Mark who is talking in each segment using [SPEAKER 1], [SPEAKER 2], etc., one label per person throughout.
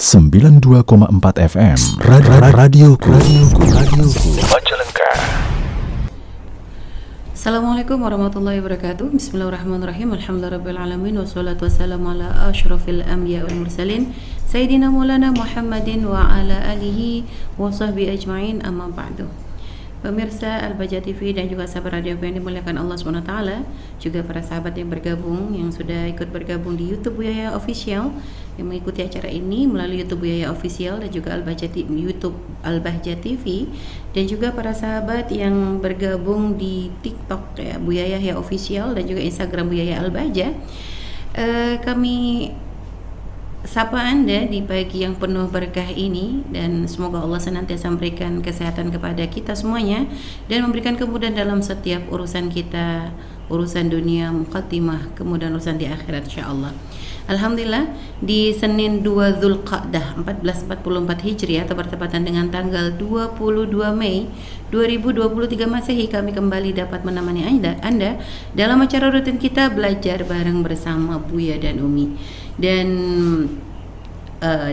[SPEAKER 1] 92,4 FM Radioku Majalengka.
[SPEAKER 2] Assalamualaikum warahmatullahi wabarakatuh. Bismillahirrahmanirrahim. Alhamdulillahirrahmanirrahim. Wassalatu wassalamu ala ashrafil anbiya wal mursalin Sayyidina Maulana Muhammadin wa ala alihi wa sahbihi ajma'in, amma ba'du. Pemirsa Al-Bahjah TV dan juga sahabat radio yang dimuliakan Allah SWT, juga para sahabat yang bergabung, yang sudah ikut bergabung di YouTube Buya Official, yang mengikuti acara ini melalui YouTube Buya Official dan juga YouTube Al-Bahjah TV, dan juga para sahabat yang bergabung di TikTok ya, Buya Official, dan juga Instagram Buya Al-Bahjah. Kami sapa Anda di pagi yang penuh berkah ini, dan semoga Allah senantiasa memberikan kesehatan kepada kita semuanya dan memberikan kemudahan dalam setiap urusan kita, urusan dunia, muqaddimah, kemudahan urusan di akhirat insyaallah. Alhamdulillah, di Senin 2 Dzulqa'dah 1444 Hijriah atau bertepatan dengan tanggal 22 Mei 2023 Masehi, kami kembali dapat menemani Anda dalam acara rutin kita belajar bareng bersama Buya dan Umi. Dan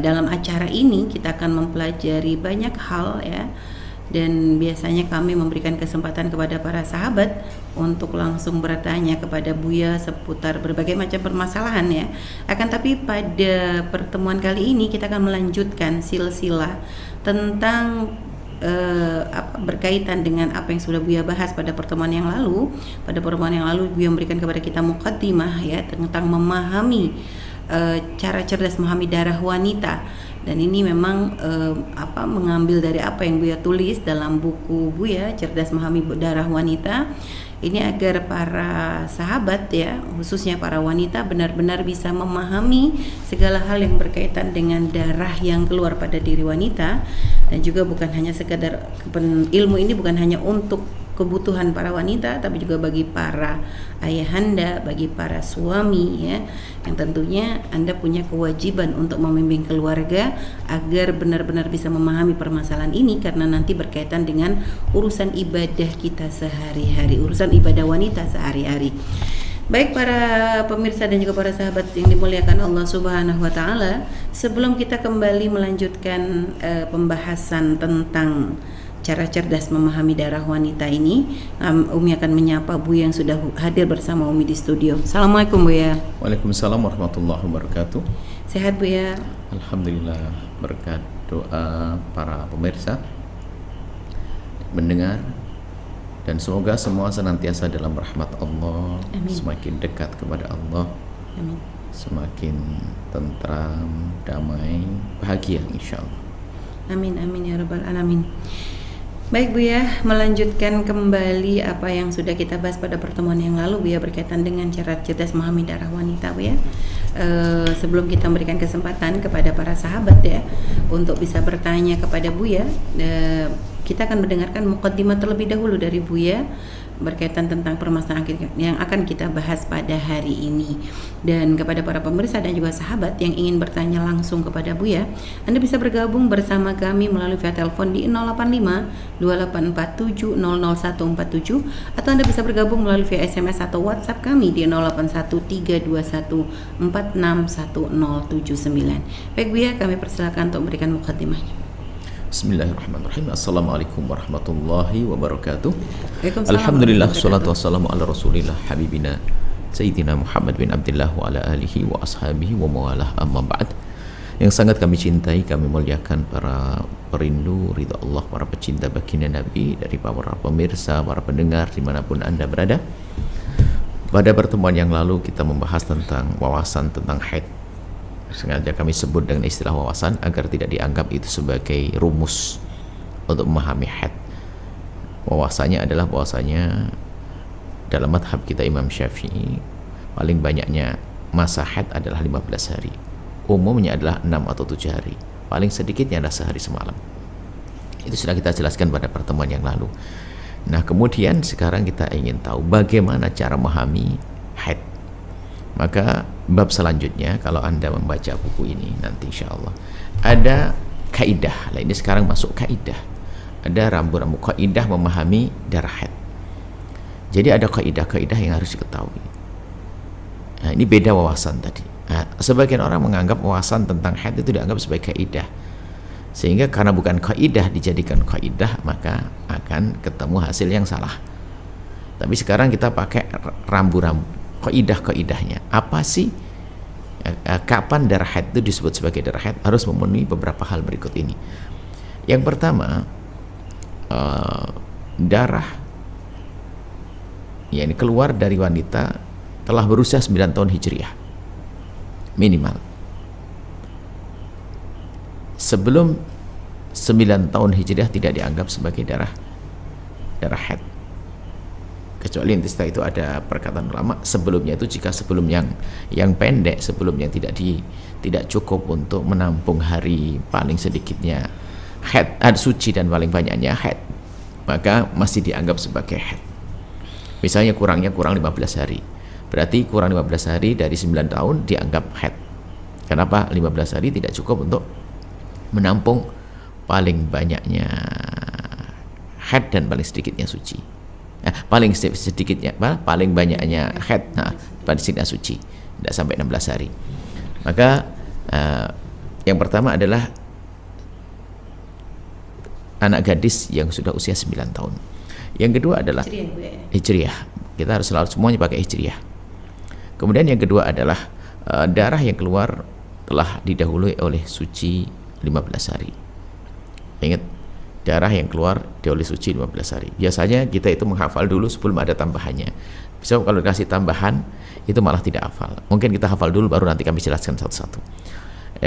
[SPEAKER 2] dalam acara ini kita akan mempelajari banyak hal ya, dan biasanya kami memberikan kesempatan kepada para sahabat untuk langsung bertanya kepada Buya seputar berbagai macam permasalahan ya. Akan tapi pada pertemuan kali ini kita akan melanjutkan silsilah tentang berkaitan dengan apa yang sudah Buya bahas pada pertemuan yang lalu. Pada pertemuan yang lalu Buya memberikan kepada kita muqaddimah ya, tentang memahami cara cerdas memahami darah wanita, dan ini memang mengambil dari apa yang Buya tulis dalam buku Buya Cerdas Memahami Darah Wanita ini, agar para sahabat ya, khususnya para wanita, benar-benar bisa memahami segala hal yang berkaitan dengan darah yang keluar pada diri wanita, dan juga bukan hanya sekadar ilmu ini bukan hanya untuk kebutuhan para wanita, tapi juga bagi para ayahanda, bagi para suami ya, yang tentunya Anda punya kewajiban untuk membimbing keluarga agar benar-benar bisa memahami permasalahan ini, karena nanti berkaitan dengan urusan ibadah kita sehari-hari, urusan ibadah wanita sehari-hari. Baik para pemirsa dan juga para sahabat yang dimuliakan Allah Subhanahu wa taala, sebelum kita kembali melanjutkan pembahasan tentang cara cerdas memahami darah wanita ini, Umi akan menyapa Buya yang sudah hadir bersama Umi di studio. Assalamualaikum Buya.
[SPEAKER 3] Waalaikumsalam warahmatullahi wabarakatuh.
[SPEAKER 2] Sehat Buya?
[SPEAKER 3] Alhamdulillah, berkat doa para pemirsa, mendengar, dan semoga semua senantiasa dalam rahmat Allah. Amin. Semakin dekat kepada Allah. Amin. Semakin tentram, damai, bahagia insyaallah.
[SPEAKER 2] Amin amin ya rabbal alamin. Baik Buya, melanjutkan kembali apa yang sudah kita bahas pada pertemuan yang lalu Buya, berkaitan dengan cara cerdas memahami darah wanita Buya. Sebelum kita memberikan kesempatan kepada para sahabat ya untuk bisa bertanya kepada Buya, kita akan mendengarkan muqaddimah terlebih dahulu dari Buya berkaitan tentang permasalahan yang akan kita bahas pada hari ini. Dan kepada para pemirsa dan juga sahabat yang ingin bertanya langsung kepada Buya, Anda bisa bergabung bersama kami melalui via telepon di 085 2847 00147, atau Anda bisa bergabung melalui via SMS atau WhatsApp kami di 081321 461079. Baik Buya, kami persilakan untuk memberikan muqaddimahnya.
[SPEAKER 3] Bismillahirrahmanirrahim. Assalamualaikum warahmatullahi wabarakatuh. Alhamdulillah, salatu wassalamu ala rasulillah habibina Sayyidina Muhammad bin Abdullah wa ala alihi wa ashabihi wa mawalah, amma ba'd. Yang sangat kami cintai, kami muliakan para perindu ridha Allah, para pecinta baginda Nabi, dari para pemirsa, para pendengar dimanapun Anda berada. Pada pertemuan yang lalu kita membahas tentang wawasan tentang haid. Sengaja kami sebut dengan istilah wawasan agar tidak dianggap itu sebagai rumus untuk memahami haid. Wawasannya adalah bahwasanya dalam madhab kita Imam Syafi'i, paling banyaknya masa haid adalah 15 hari, umumnya adalah 6 atau 7 hari, paling sedikitnya adalah sehari semalam. Itu sudah kita jelaskan pada pertemuan yang lalu. Nah kemudian sekarang kita ingin tahu bagaimana cara memahami haid. Maka bab selanjutnya, kalau Anda membaca buku ini nanti insya Allah ada kaidah. Nah ini sekarang masuk kaidah, ada rambu-rambu kaidah memahami darah haid. Jadi ada kaidah-kaidah yang harus diketahui. Nah ini beda wawasan tadi. Nah, sebagian orang menganggap wawasan tentang haid itu dianggap sebagai kaidah, sehingga karena bukan kaidah dijadikan kaidah, maka akan ketemu hasil yang salah. Tapi sekarang kita pakai rambu-rambu kaidah-kaidahnya. Apa sih kapan darah haid itu disebut sebagai darah haid? Harus memenuhi beberapa hal berikut ini. Yang pertama, darah yang keluar dari wanita telah berusia 9 tahun hijriah minimal. Sebelum 9 tahun hijriah tidak dianggap sebagai darah haid, kecuali setelah itu ada perkataan ulama sebelumnya itu, jika sebelum yang pendek, sebelum yang tidak cukup untuk menampung hari paling sedikitnya haid, suci, dan paling banyaknya haid, maka masih dianggap sebagai haid. Misalnya kurang 15 hari, berarti kurang 15 hari dari 9 tahun dianggap haid. Kenapa? 15 hari tidak cukup untuk menampung paling banyaknya haid dan paling sedikitnya suci. Paling sedikitnya, paling banyaknya haid, paling sedikitnya suci, tidak sampai 16 hari. Maka yang pertama adalah anak gadis yang sudah usia 9 tahun. Yang kedua adalah hijriah. Kita harus selalu semuanya pakai hijriah. Kemudian yang kedua adalah darah yang keluar telah didahului oleh suci 15 hari. Ingat, darah yang keluar oleh suci 15 hari. Biasanya kita itu menghafal dulu sebelum ada tambahannya. Bisa kalau dikasih tambahan itu malah tidak hafal. Mungkin kita hafal dulu baru nanti kami jelaskan satu-satu.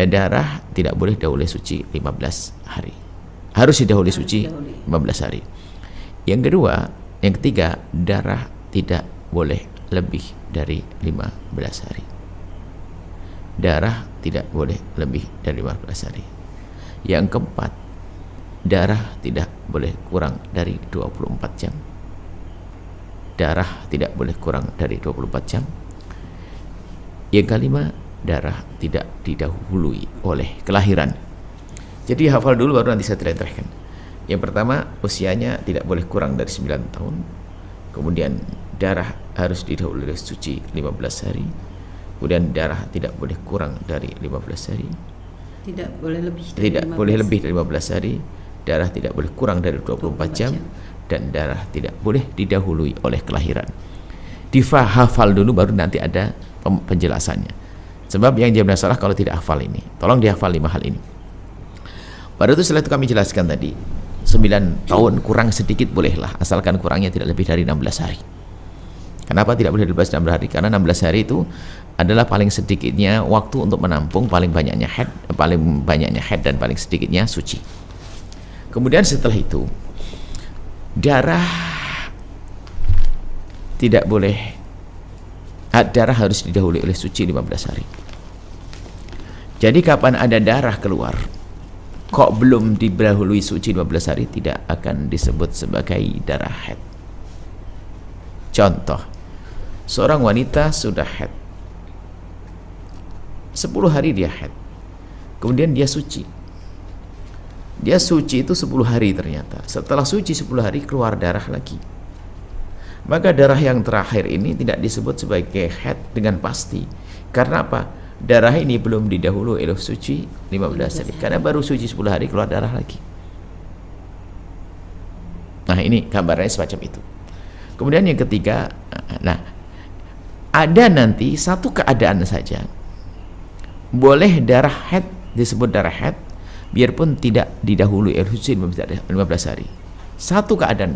[SPEAKER 3] Darah tidak boleh dahului suci 15 hari. Harus didahului suci 15 hari. Yang ketiga, darah tidak boleh lebih dari 15 hari. Darah tidak boleh lebih dari 15 hari. Yang keempat, darah tidak boleh kurang dari 24 jam. Darah tidak boleh kurang dari 24 jam. Yang kelima, darah tidak didahului oleh kelahiran. Jadi hafal dulu baru nanti saya terangkan. Yang pertama, usianya tidak boleh kurang dari 9 tahun. Kemudian darah harus didahului oleh suci 15 hari. Kemudian darah tidak boleh kurang dari 15 hari. Tidak boleh lebih dari 15 hari. Darah tidak boleh kurang dari 24 jam. Dan darah tidak boleh didahului oleh kelahiran. Dihafal dulu baru nanti ada penjelasannya. Sebab yang jadi masalah kalau tidak hafal ini. Tolong dihafal 5 hal ini. Baru itu setelah itu kami jelaskan tadi, 9 tahun kurang sedikit bolehlah, asalkan kurangnya tidak lebih dari 16 hari. Kenapa tidak boleh lebih dari 16 hari? Karena 16 hari itu adalah paling sedikitnya waktu untuk menampung paling banyaknya haid dan paling sedikitnya suci. Kemudian setelah itu, darah tidak boleh, darah harus didahului oleh suci 15 hari. Jadi kapan ada darah keluar kok belum didahului suci 15 hari, tidak akan disebut sebagai darah haid. Contoh, seorang wanita sudah haid 10 hari, dia haid, kemudian dia suci itu 10 hari, ternyata setelah suci 10 hari keluar darah lagi, maka darah yang terakhir ini tidak disebut sebagai haid dengan pasti. Karena apa? Darah ini belum didahului oleh suci 15 hari, karena baru suci 10 hari keluar darah lagi. Nah, ini gambarnya semacam itu. Kemudian yang ketiga, ada nanti satu keadaan saja boleh darah haid disebut darah haid biarpun tidak didahului oleh suci 15 hari. Satu keadaan,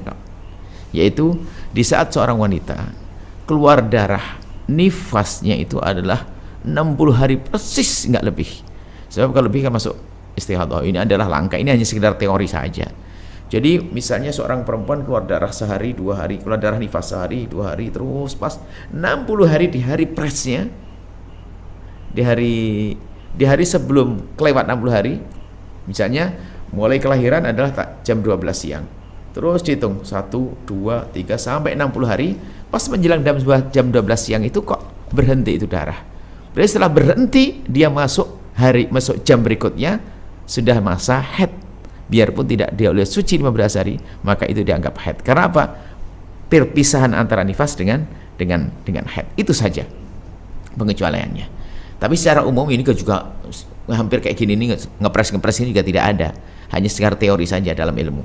[SPEAKER 3] yaitu di saat seorang wanita keluar darah nifasnya itu adalah 60 hari persis, nggak lebih. Sebab kalau lebih kan masuk istihadah. Ini adalah langka, ini hanya sekedar teori saja. Jadi misalnya seorang perempuan keluar darah sehari, 2 hari, keluar darah nifas sehari, 2 hari, terus pas 60 hari di hari presnya, di hari sebelum kelewat 60 hari, misalnya mulai kelahiran adalah jam 12 siang, terus dihitung 1, 2, 3 sampai 60 hari, pas menjelang jam 12 siang itu kok berhenti itu darah. Berarti setelah berhenti, dia masuk jam berikutnya sudah masa haid, biarpun tidak dia oleh suci 15 hari, maka itu dianggap haid. Karena apa? Perpisahan antara nifas dengan haid. Itu saja pengecualiannya. Tapi secara umum ini juga hampir kayak gini nih, ngepres ini juga tidak ada, hanya sekedar teori saja dalam ilmu.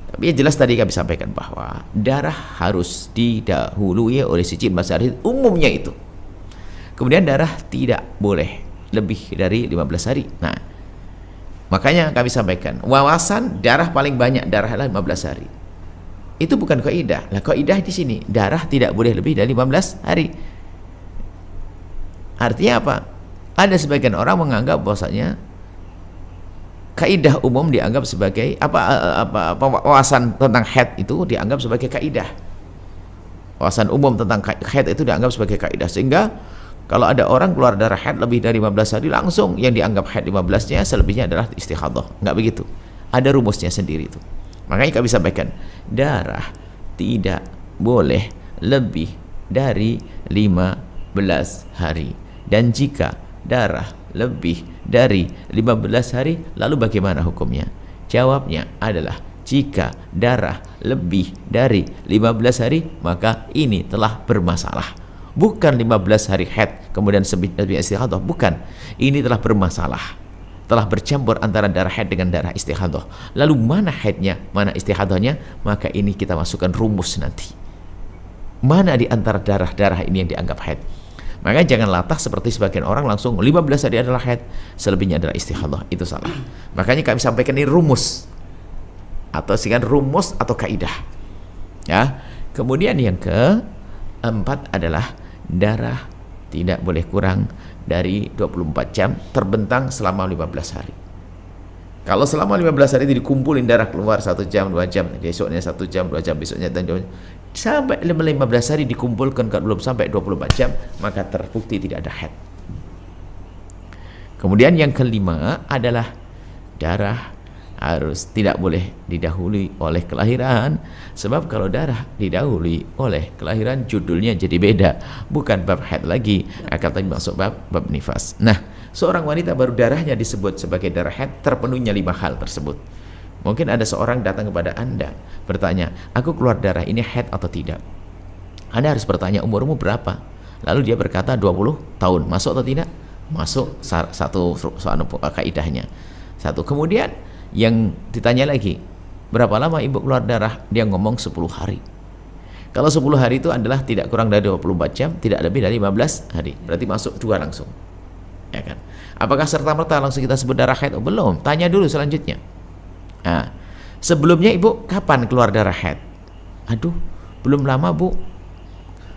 [SPEAKER 3] Tapi yang jelas tadi kami sampaikan bahwa darah harus didahului oleh suci 14 hari umumnya itu. Kemudian darah tidak boleh lebih dari 15 hari. Nah, makanya kami sampaikan wawasan darah paling banyak darah adalah 15 hari. Itu bukan kaidah. Lah kaidah di sini darah tidak boleh lebih dari 15 hari. Artinya apa? Ada sebagian orang menganggap bahwasanya kaidah umum dianggap sebagai wawasan tentang haid itu dianggap sebagai kaidah. Wawasan umum tentang haid itu dianggap sebagai kaidah, sehingga kalau ada orang keluar darah haid lebih dari 15 hari langsung yang dianggap haid 15-nya, selebihnya adalah istighadah. Enggak begitu. Ada rumusnya sendiri itu. Makanya kami sampaikan darah tidak boleh lebih dari 15 hari. Dan jika darah lebih dari 15 hari, lalu bagaimana hukumnya? Jawabnya adalah jika darah lebih dari 15 hari, maka ini telah bermasalah. Bukan 15 hari haid kemudian istighadah, bukan. Ini telah bermasalah. Telah bercampur antara darah haid dengan darah istighadah. Lalu mana haidnya, mana istighadah-nya? Maka ini kita masukkan rumus nanti. Mana di antara darah-darah ini yang dianggap haid? Maka jangan latah seperti sebagian orang langsung 15 hari adalah haid, selebihnya adalah istighadah. Itu salah. Makanya kami sampaikan ini rumus, atau sekian rumus atau kaidah. Ya. Kemudian yang keempat adalah darah tidak boleh kurang dari 24 jam terbentang selama 15 hari. Kalau selama 15 hari itu dikumpulin darah keluar 1 jam, 2 jam, besoknya 1 jam, 2 jam, besoknya 2 jam, sampai 15 hari dikumpulkan, kalau belum sampai 24 jam, maka terbukti tidak ada haid. Kemudian yang kelima adalah darah harus tidak boleh didahului oleh kelahiran, sebab kalau darah didahului oleh kelahiran judulnya jadi beda, bukan bab haid lagi, akan tapi masuk bab nifas. Nah, seorang wanita baru darahnya disebut sebagai darah haid terpenuhnya 5 hal tersebut. Mungkin ada seorang datang kepada Anda bertanya, aku keluar darah, ini haid atau tidak? Anda harus bertanya, umurmu berapa? Lalu dia berkata 20 tahun, masuk atau tidak? Masuk. Satu soal kaidahnya. Satu. Kemudian yang ditanya lagi, berapa lama ibu keluar darah? Dia ngomong 10 hari. Kalau 10 hari itu adalah tidak kurang dari 24 jam, tidak lebih dari 15 hari. Berarti masuk 2 langsung. Ya kan? Apakah serta-merta langsung kita sebut darah haid? Oh, belum. Tanya dulu selanjutnya. Nah, sebelumnya ibu kapan keluar darah haid? Aduh, belum lama bu.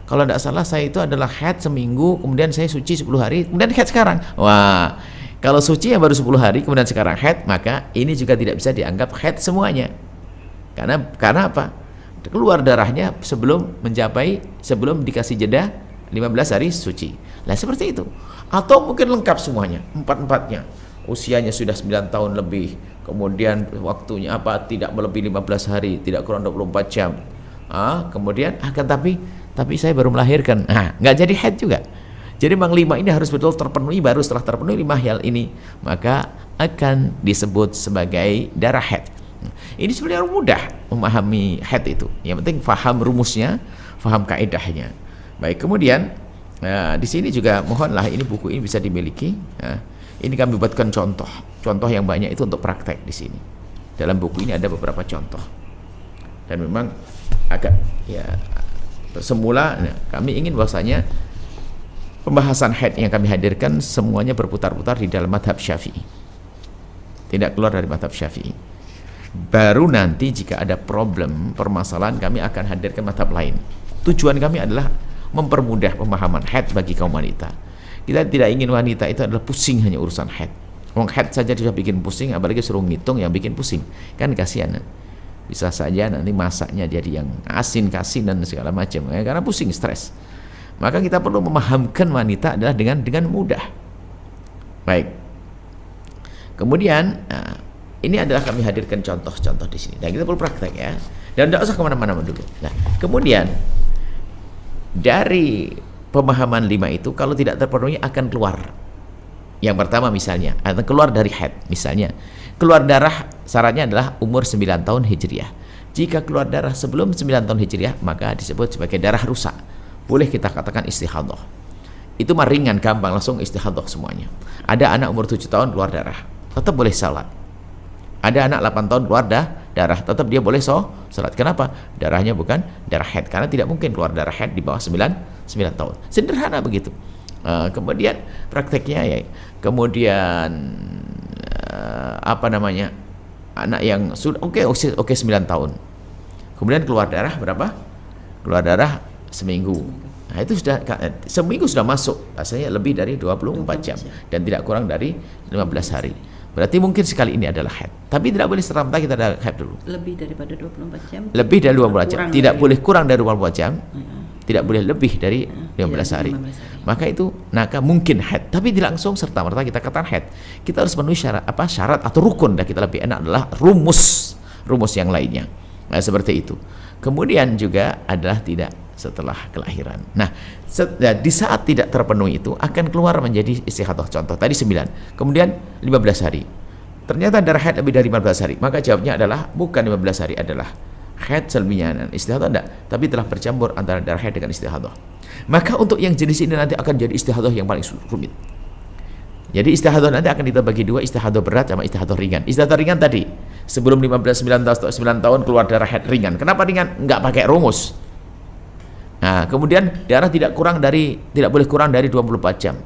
[SPEAKER 3] Kalau tidak salah saya itu adalah haid seminggu, kemudian saya suci 10 hari, kemudian haid sekarang. Wah, kalau suci yang baru 10 hari, kemudian sekarang haid, maka ini juga tidak bisa dianggap haid semuanya. Karena apa? Keluar darahnya sebelum dikasih jeda 15 hari suci. Nah seperti itu. Atau mungkin lengkap semuanya, empat-empatnya. Usianya sudah 9 tahun lebih, kemudian waktunya tidak melebihi 15 hari, tidak kurang 24 jam. Kemudian tapi saya baru melahirkan. Nggak jadi haid juga. Jadi memang 5 ini harus betul terpenuhi, baru setelah terpenuhi 5 hal ini, maka akan disebut sebagai darah haid. Ini sebenarnya mudah memahami haid itu. Yang penting faham rumusnya, faham kaidahnya. Baik, kemudian di sini juga mohonlah ini buku ini bisa dimiliki. Ini kami buatkan contoh yang banyak itu untuk praktek di sini. Dalam buku ini ada beberapa contoh. Dan memang agak semula kami ingin bahwasanya pembahasan haid yang kami hadirkan semuanya berputar-putar di dalam mazhab Syafi'i. Tidak keluar dari mazhab Syafi'i. Baru nanti jika ada problem, permasalahan, kami akan hadirkan mazhab lain. Tujuan kami adalah mempermudah pemahaman haid bagi kaum wanita. Kita tidak ingin wanita itu adalah pusing hanya urusan haid. Wong haid saja sudah bikin pusing, apalagi suruh ngitung yang bikin pusing. Kan kasihan. Bisa saja nanti masaknya jadi yang asin-kasin dan segala macam, karena pusing, stres. Maka kita perlu memahamkan wanita adalah dengan mudah. Baik. Kemudian ini adalah kami hadirkan contoh-contoh di sini. Dan kita perlu praktek ya. Dan tidak usah kemana-mana dulu. Nah, kemudian dari pemahaman 5 itu kalau tidak terpenuhi akan keluar. Yang pertama misalnya, akan keluar dari haid. Misalnya, keluar darah syaratnya adalah umur 9 tahun Hijriah. Jika keluar darah sebelum 9 tahun Hijriah, maka disebut sebagai darah rusak. Boleh kita katakan istighadah. itu mah ringan, gampang, langsung istihadah semuanya. Ada anak umur 7 tahun keluar darah, tetap boleh salat. Ada anak 8 tahun keluar darah, tetap dia boleh salat. Kenapa? Darahnya bukan darah haid, karena tidak mungkin keluar darah haid di bawah 9 tahun. Sederhana begitu. Kemudian prakteknya ya, kemudian anak yang sudah oke 9 tahun, kemudian keluar darah berapa? Keluar darah seminggu. Nah, itu sudah seminggu sudah masuk, rasanya lebih dari 24 jam dan tidak kurang dari 15 hari. Berarti mungkin sekali ini adalah haid. Tapi tidak boleh serta kita ada haid dulu.
[SPEAKER 2] Lebih daripada 24 jam.
[SPEAKER 3] Lebih dari 24 jam. Tidak boleh kurang dari 24 jam. Tidak boleh lebih dari 15 hari. Maka itu mungkin haid, tapi tidak langsung serta merta kita katakan haid. Kita harus memenuhi syarat atau rukun, dan kita lebih enak adalah rumus yang lainnya. Nah, seperti itu. Kemudian juga adalah tidak setelah kelahiran. Nah, di saat tidak terpenuhi itu akan keluar menjadi istihadah. Contoh tadi 9, kemudian 15 hari. Ternyata darah haid lebih dari 15 hari. Maka jawabnya adalah bukan 15 hari, adalah haid selebihnya. Istihadah tidak, tapi telah bercampur antara darah haid dengan istihadah. Maka untuk yang jenis ini nanti akan jadi istihadah yang paling rumit. Jadi istihadah nanti akan kita bagi dua, istihadah berat sama istihadah ringan. Istihadah ringan tadi sebelum 15 9 tahun keluar darah haid ringan. Kenapa ringan? Enggak pakai rumus. Nah, kemudian darah tidak boleh kurang dari 24 jam.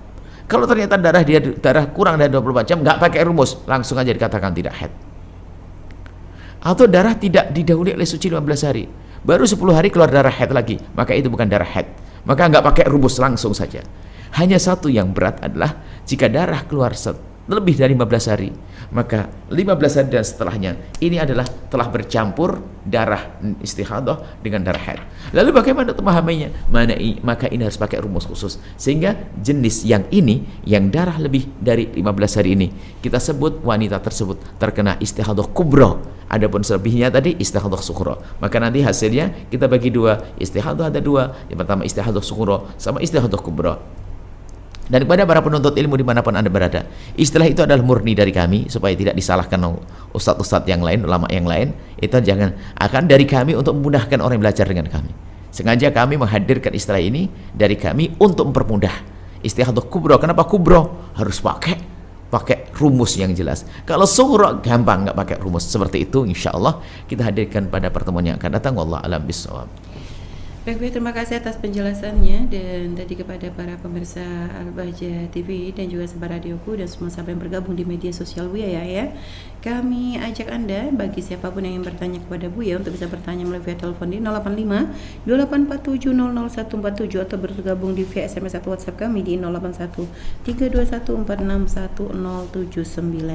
[SPEAKER 3] Kalau ternyata darah kurang dari 24 jam, enggak pakai rumus, langsung aja dikatakan tidak haid. Atau darah tidak didahului oleh suci 15 hari, baru 10 hari keluar darah haid lagi, maka itu bukan darah haid. Maka enggak pakai rumus, langsung saja. Hanya satu yang berat adalah jika darah keluar lebih dari 15 hari, maka 15 hari dan setelahnya ini adalah telah bercampur darah istihadah dengan darah haid. Lalu bagaimana untuk memahaminya? Maka ini harus pakai rumus khusus, sehingga jenis yang darah lebih dari 15 hari ini kita sebut wanita tersebut terkena istihadah kubra. Adapun selebihnya tadi istihadah sughra. Maka nanti hasilnya kita bagi dua, istihadah ada dua. Yang pertama istihadah sughra sama istihadah kubra. Dan kepada para penuntut ilmu dimanapun Anda berada, istilah itu adalah murni dari kami, supaya tidak disalahkan ustadz-ustadz yang lain, ulama yang lain. Itu akan dari kami untuk memudahkan orang yang belajar dengan kami. Sengaja kami menghadirkan istilah ini dari kami untuk mempermudah istihadah kubra. Kenapa kubra? Harus pakai rumus yang jelas. Kalau sughra gampang, nggak pakai rumus. Seperti itu insya Allah kita hadirkan pada pertemuan yang akan datang. Wallahu a'lam bishawab.
[SPEAKER 2] Baik, terima kasih atas penjelasannya, dan tadi kepada para pemirsa Al-Bahjah TV dan juga Sebar Radioku dan semua sahabat yang bergabung di media sosial Buya ya. Kami ajak Anda, bagi siapapun yang ingin bertanya kepada Buya, untuk bisa bertanya melalui via telepon di 085 2847 00147 atau bergabung di via SMS atau WhatsApp kami di 081 321 461 079.